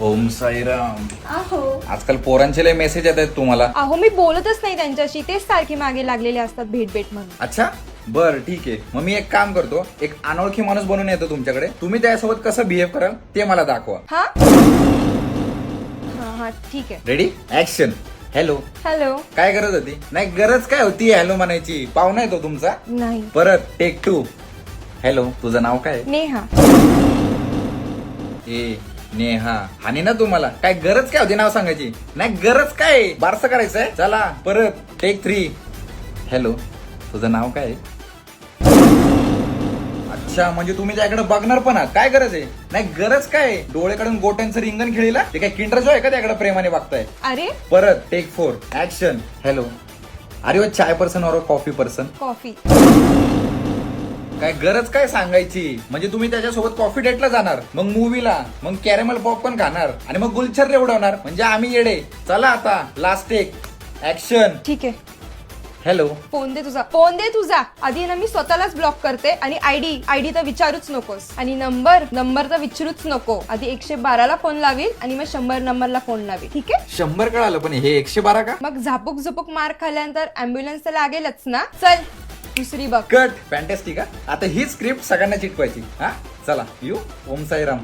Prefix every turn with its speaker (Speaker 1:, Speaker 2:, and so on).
Speaker 1: ओम साईराम.
Speaker 2: अहो
Speaker 1: आजकाल पोरांचे लय मेसेज येत आहेत तुम्हाला.
Speaker 2: अहो मी बोलतच नाही त्यांच्याशी, तेच सारखे मागे लागलेले असतात भेट भेट म्हणून.
Speaker 1: अच्छा बर ठीक आहे. मग मी एक काम करतो, एक अनोळखी माणूस बनून येतो तुमच्याकडे. तुम्ही त्यासोबत कसं बिहेव कराल ते मला दाखवा.
Speaker 2: हा हा हा ठीक आहे.
Speaker 1: Ready action. हॅलो.
Speaker 2: हॅलो.
Speaker 1: काय गरज होती? नाही गरज काय होती हॅलो म्हणायची? पाहुणा आहे तो तुमचा.
Speaker 2: नाही.
Speaker 1: परत टेक 2. हॅलो, तुझं नाव काय?
Speaker 2: नेहा.
Speaker 1: ए नेहा. आणि ना तुम्हाला काय गरज काय होती नाव सांगायची? नाही गरज काय, बारसं करायचंय. चला परत टेक 3. हॅलो, तुझं नाव काय? अच्छा, म्हणजे तुम्ही त्याकडे बघणार पण आहात. काय गरज आहे? नाही गरज काय, डोळे काढून गोट्यांचं रिंगण खेळीला ते काय किंडर जॉय का त्याकडे प्रेमाने बघताय?
Speaker 2: अरे
Speaker 1: परत टेक 4 ऍक्शन. हॅलो, अरे वो चाय पर्सन और कॉफी पर्सन?
Speaker 2: कॉफी.
Speaker 1: काय गरज काय सांगायची? म्हणजे तुम्ही त्याच्यासोबत कॉफी डेटला जाणार, मग मूवीला, मग कॅरेमल पॉपकॉर्न खाणार आणि मग गुलछर्रे उडवणार. म्हणजे आम्ही येडे. चला आता लास्ट टेक ऍक्शन.
Speaker 2: ठीक आहे.
Speaker 1: हॅलो.
Speaker 2: फोन दे तुझा, फोन दे तुझा. आधी ना मी स्वतःलाच ब्लॉक करते आणि आयडी तर विचारूच नकोस आणि नंबर तर विचारूच नको. आधी 112ला फोन लावील आणि मग 100 नंबरला फोन लावील. ठीक आहे.
Speaker 1: 100 कळालं, पण हे 112 का?
Speaker 2: मग झापूक मार खाल्ल्यानंतर अँब्युलन्स तर लागेलच ना. चल दुसरी बघ.
Speaker 1: कट. फॅन्टॅस्टिक. आता ही स्क्रिप्ट सगळ्यांना चिटवायची. हा चला यू. ओम साईराम.